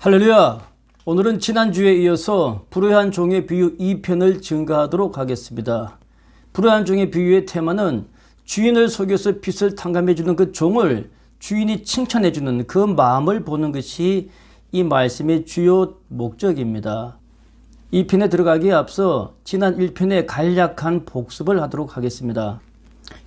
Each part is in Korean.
할렐루야! 오늘은 지난주에 이어서 불의한 종의 비유 2편을 증가하도록 하겠습니다. 불의한 종의 비유의 테마는 주인을 속여서 빚을 탕감해주는 그 종을 주인이 칭찬해주는 그 마음을 보는 것이 이 말씀의 주요 목적입니다. 2편에 들어가기에 앞서 지난 1편의 간략한 복습을 하도록 하겠습니다.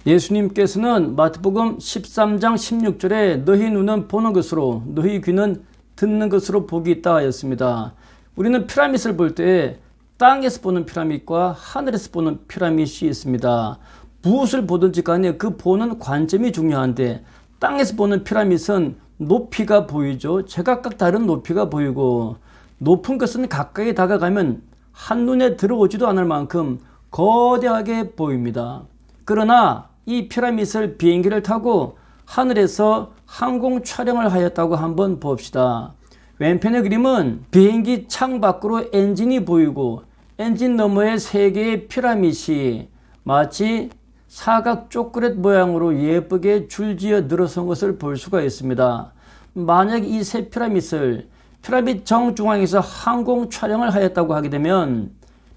예수님께서는 마태복음 13장 16절에 너희 눈은 보는 것으로 너희 귀는 듣는 것으로 복이 있다 하였습니다. 우리는 피라밋을 볼 때 땅에서 보는 피라밋과 하늘에서 보는 피라밋이 있습니다. 무엇을 보든지 간에 그 보는 관점이 중요한데 땅에서 보는 피라밋은 높이가 보이죠. 제각각 다른 높이가 보이고 높은 것은 가까이 다가가면 한눈에 들어오지도 않을 만큼 거대하게 보입니다. 그러나 이 피라밋을 비행기를 타고 하늘에서 항공 촬영을 하였다고 한번 봅시다. 왼편의 그림은 비행기 창 밖으로 엔진이 보이고 엔진 너머에 3개의 피라밋이 마치 사각 초콜릿 모양으로 예쁘게 줄지어 늘어선 것을 볼 수가 있습니다. 만약 이 세 피라밋을 피라밋 정중앙에서 항공 촬영을 하였다고 하게 되면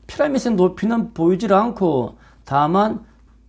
피라밋의 높이는 보이질 않고 다만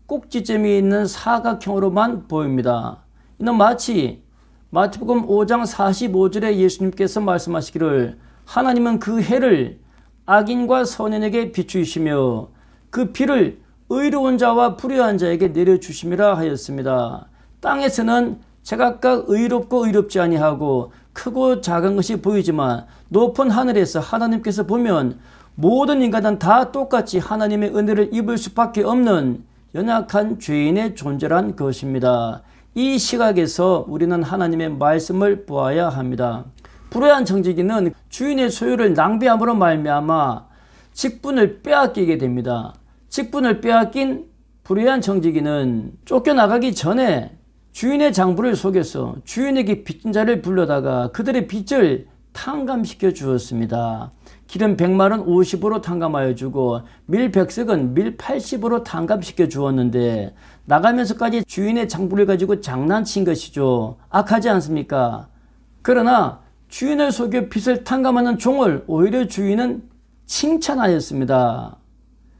꼭지점이 있는 사각형으로만 보입니다. 이는 마치 마태복음 5장 45절에 예수님께서 말씀하시기를 하나님은 그 해를 악인과 선인에게 비추시며 그 비를 의로운 자와 불의한 자에게 내려주심이라 하였습니다. 땅에서는 제각각 의롭고 의롭지 아니하고 크고 작은 것이 보이지만 높은 하늘에서 하나님께서 보면 모든 인간은 다 똑같이 하나님의 은혜를 입을 수밖에 없는 연약한 죄인의 존재란 것입니다. 이 시각에서 우리는 하나님의 말씀을 보아야 합니다. 불의한 청지기는 주인의 소유를 낭비함으로 말미암아 직분을 빼앗기게 됩니다. 직분을 빼앗긴 불의한 청지기는 쫓겨나가기 전에 주인의 장부를 속여서 주인에게 빚진 자를 불러다가 그들의 빚을 탕감시켜 주었습니다. 기름 100말은 50으로 탕감하여 주고 밀 100석은 밀 80으로 탕감시켜 주었는데 나가면서까지 주인의 장부를 가지고 장난친 것이죠. 악하지 않습니까? 그러나 주인을 속여 빚을 탕감하는 종을 오히려 주인은 칭찬하였습니다.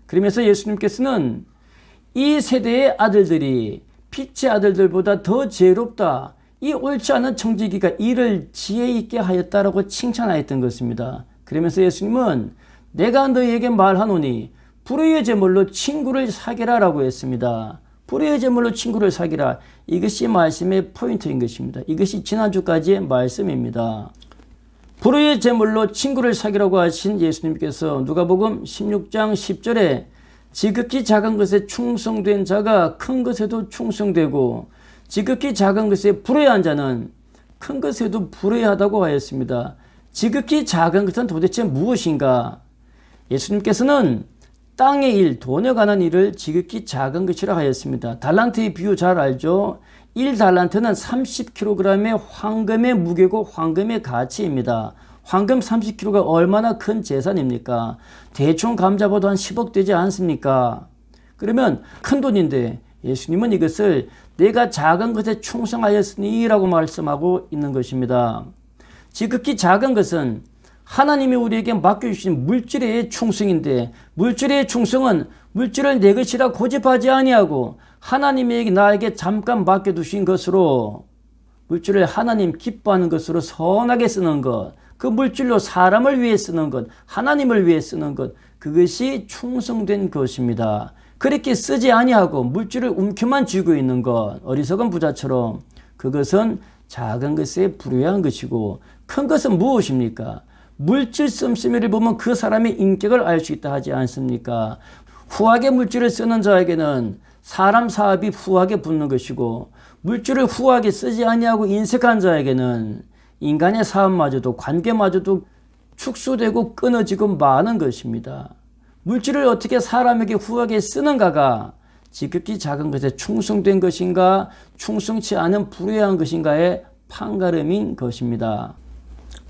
그러면서 예수님께서는 이 세대의 아들들이 빚의 아들들보다 더 지혜롭다. 이 옳지 않은 청지기가 이를 지혜 있게 하였다라고 칭찬하였던 것입니다. 그러면서 예수님은 내가 너희에게 말하노니 불의의 제물로 친구를 사귀라 라고 했습니다. 불의의 제물로 친구를 사귀라. 이것이 말씀의 포인트인 것입니다. 이것이 지난주까지의 말씀입니다. 불의의 제물로 친구를 사귀라고 하신 예수님께서 누가복음 16장 10절에 지극히 작은 것에 충성된 자가 큰 것에도 충성되고 지극히 작은 것에 불의한 자는 큰 것에도 불의하다고 하였습니다. 지극히 작은 것은 도대체 무엇인가? 예수님께서는 땅의 일, 돈에 관한 일을 지극히 작은 것이라 하였습니다. 달란트의 비유 잘 알죠? 1달란트는 30kg의 황금의 무게고 황금의 가치입니다. 황금 30kg가 얼마나 큰 재산입니까? 대충 감잡아도 한 10억 되지 않습니까? 그러면 큰 돈인데 예수님은 이것을 내가 작은 것에 충성하였으니 라고 말씀하고 있는 것입니다. 지극히 작은 것은 하나님이 우리에게 맡겨주신 물질의 충성인데 물질의 충성은 물질을 내 것이라 고집하지 아니하고 하나님이 나에게 잠깐 맡겨두신 것으로 물질을 하나님 기뻐하는 것으로 선하게 쓰는 것, 그 물질로 사람을 위해 쓰는 것, 하나님을 위해 쓰는 것, 그것이 충성된 것입니다. 그렇게 쓰지 아니하고 물질을 움켜만 쥐고 있는 것, 어리석은 부자처럼 그것은 작은 것에 불의한 것이고 큰 것은 무엇입니까? 물질 씀씀이를 보면 그 사람의 인격을 알 수 있다 하지 않습니까? 후하게 물질을 쓰는 자에게는 사람 사업이 후하게 붙는 것이고 물질을 후하게 쓰지 아니하고 인색한 자에게는 인간의 사업마저도 관계마저도 축소되고 끊어지고 마는 것입니다. 물질을 어떻게 사람에게 후하게 쓰는가가 지극히 작은 것에 충성된 것인가 충성치 않은 불의한 것인가의 판가름인 것입니다.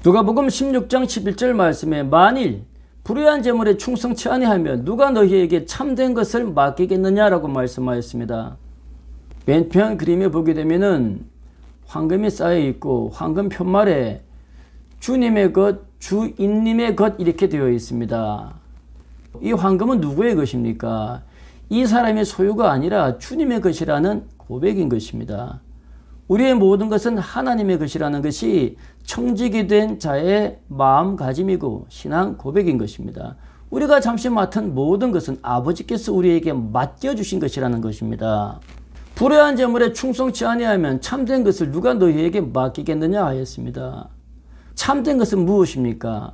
누가복음 16장 11절 말씀에 만일 불의한 제물에 충성치 아니하면 누가 너희에게 참된 것을 맡기겠느냐라고 말씀하였습니다. 왼편 그림에 보게 되면은 황금이 쌓여 있고 황금 편말에 주님의 것, 주인님의 것 이렇게 되어 있습니다. 이 황금은 누구의 것입니까? 이 사람의 소유가 아니라 주님의 것이라는 고백인 것입니다. 우리의 모든 것은 하나님의 것이라는 것이 청지기 된 자의 마음가짐이고 신앙 고백인 것입니다. 우리가 잠시 맡은 모든 것은 아버지께서 우리에게 맡겨주신 것이라는 것입니다. 불의한 재물에 충성치 아니하면 참된 것을 누가 너희에게 맡기겠느냐 하였습니다. 참된 것은 무엇입니까?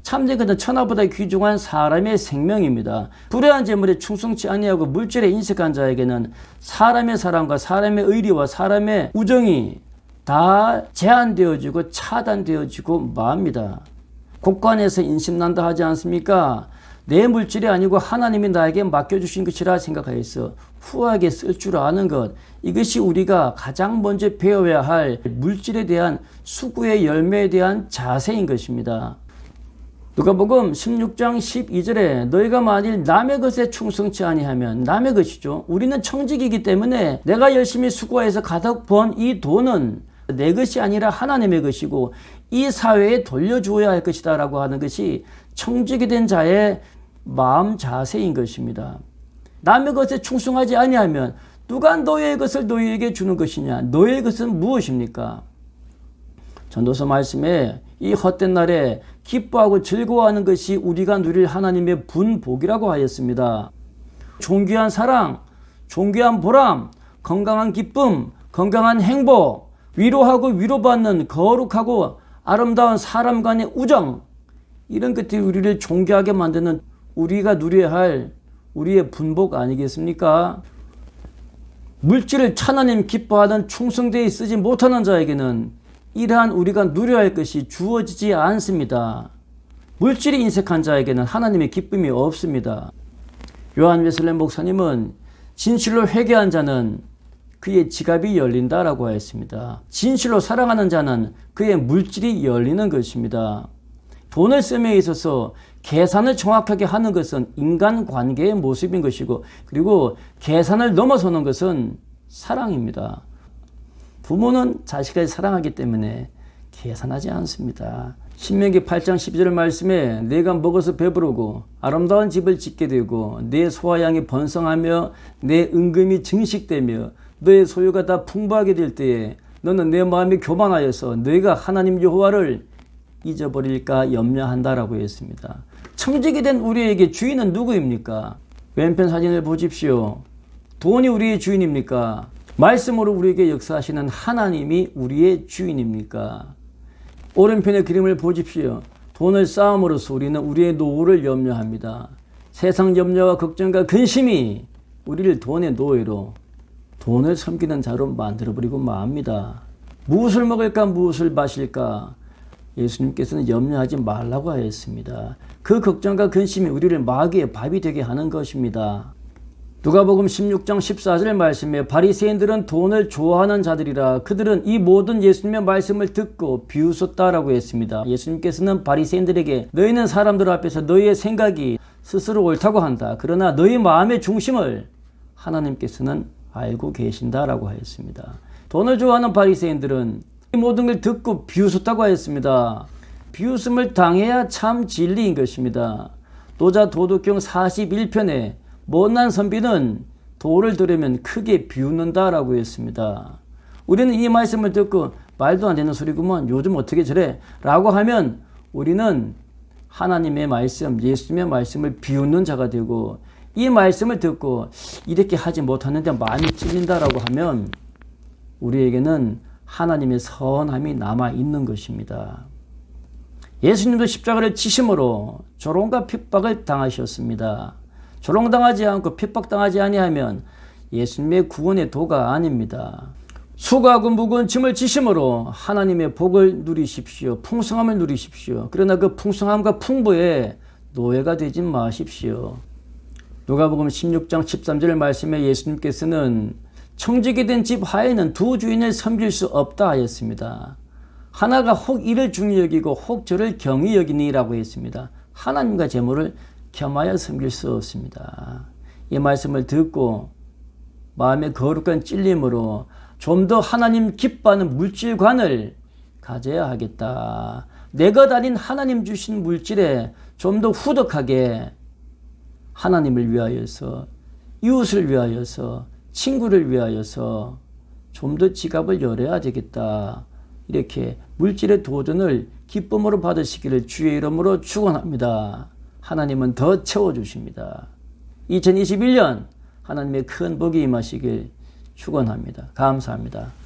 참된 것은 천하보다 귀중한 사람의 생명입니다. 불의한 재물에 충성치 아니하고 물질에 인색한 자에게는 사람의 사랑과 사람의 의리와 사람의 우정이 다 제한되어지고 차단되어지고 맙니다. 곳간에서 인심난다 하지 않습니까? 내 물질이 아니고 하나님이 나에게 맡겨주신 것이라 생각하여서 후하게 쓸 줄 아는 것, 이것이 우리가 가장 먼저 배워야 할 물질에 대한 수구의 열매에 대한 자세인 것입니다. 누가복음 16장 12절에 너희가 만일 남의 것에 충성치 아니하면, 남의 것이죠. 우리는 청직이기 때문에 내가 열심히 수고해서 가득 번 이 돈은 내 것이 아니라 하나님의 것이고 이 사회에 돌려주어야 할 것이다 라고 하는 것이 청직이 된 자의 마음 자세인 것입니다. 남의 것에 충성하지 아니하면 누가 너의 것을 너희에게 주는 것이냐? 너의 것은 무엇입니까? 전도서 말씀에 이 헛된 날에 기뻐하고 즐거워하는 것이 우리가 누릴 하나님의 분복이라고 하였습니다. 존귀한 사랑, 존귀한 보람, 건강한 기쁨, 건강한 행복, 위로하고 위로받는 거룩하고 아름다운 사람 간의 우정, 이런 것들이 우리를 존귀하게 만드는 우리가 누려야 할 우리의 분복 아니겠습니까? 물질을 하나님 기뻐하는 충성되이 쓰지 못하는 자에게는 이러한 우리가 누려야 할 것이 주어지지 않습니다. 물질이 인색한 자에게는 하나님의 기쁨이 없습니다. 요한 웨슬레 목사님은 진실로 회개한 자는 그의 지갑이 열린다라고 하였습니다. 진실로 사랑하는 자는 그의 물질이 열리는 것입니다. 돈을 씀에 있어서 계산을 정확하게 하는 것은 인간관계의 모습인 것이고, 그리고 계산을 넘어서는 것은 사랑입니다. 부모는 자식을 사랑하기 때문에 계산하지 않습니다. 신명기 8장 12절 말씀에 내가 먹어서 배부르고 아름다운 집을 짓게 되고 내 소와 양이 번성하며 내 은금이 증식되며 너의 소유가 다 풍부하게 될 때에 너는 내 마음이 교만하여서 너희가 하나님 여호와를 잊어버릴까 염려한다라고 했습니다. 청직이 된 우리에게 주인은 누구입니까? 왼편 사진을 보십시오. 돈이 우리의 주인입니까? 말씀으로 우리에게 역사하시는 하나님이 우리의 주인입니까? 오른편의 그림을 보십시오. 돈을 쌓음으로써 우리는 우리의 노후를 염려합니다. 세상 염려와 걱정과 근심이 우리를 돈의 노예로, 돈을 섬기는 자로 만들어버리고 맙니다. 무엇을 먹을까, 무엇을 마실까? 예수님께서는 염려하지 말라고 하였습니다. 그 걱정과 근심이 우리를 마귀의 밥이 되게 하는 것입니다. 누가복음 16장 14절 말씀에 바리새인들은 돈을 좋아하는 자들이라 그들은 이 모든 예수님의 말씀을 듣고 비웃었다라고 했습니다. 예수님께서는 바리새인들에게 너희는 사람들 앞에서 너희의 생각이 스스로 옳다고 한다. 그러나 너희 마음의 중심을 하나님께서는 알고 계신다라고 하였습니다. 돈을 좋아하는 바리새인들은 이 모든 걸 듣고 비웃었다고 하였습니다. 비웃음을 당해야 참 진리인 것입니다. 도자 도덕경 41편에 못난 선비는 돌을 들으면 크게 비웃는다라고 했습니다. 우리는 이 말씀을 듣고 말도 안 되는 소리구먼, 요즘 어떻게 저래? 라고 하면 우리는 하나님의 말씀, 예수님의 말씀을 비웃는 자가 되고, 이 말씀을 듣고 이렇게 하지 못하는데 마음이 찔린다라고 하면 우리에게는 하나님의 선함이 남아있는 것입니다. 예수님도 십자가를 지심으로 조롱과 핍박을 당하셨습니다. 조롱당하지 않고 핍박당하지 아니하면 예수님의 구원의 도가 아닙니다. 수고하고 무거운 짐을 지심으로 하나님의 복을 누리십시오. 풍성함을 누리십시오. 그러나 그 풍성함과 풍부에 노예가 되지 마십시오. 누가복음 16장 13절 말씀에 예수님께서는 청직이 된 집 하에는 두 주인을 섬길 수 없다 하였습니다. 하나가 혹 이를 중히 여기고 혹 저를 경히 여기니라고 했습니다. 하나님과 재물을 겸하여 섬길 수 없습니다. 이 말씀을 듣고 마음의 거룩한 찔림으로 좀 더 하나님 기뻐하는 물질관을 가져야 하겠다. 내가 다닌 하나님 주신 물질에 좀 더 후덕하게 하나님을 위하여서, 이웃을 위하여서, 친구를 위하여서 좀 더 지갑을 열어야 되겠다. 이렇게 물질의 도전을 기쁨으로 받으시기를 주의 이름으로 축원합니다. 하나님은 더 채워주십니다. 2021년 하나님의 큰 복이 임하시길 축원합니다. 감사합니다.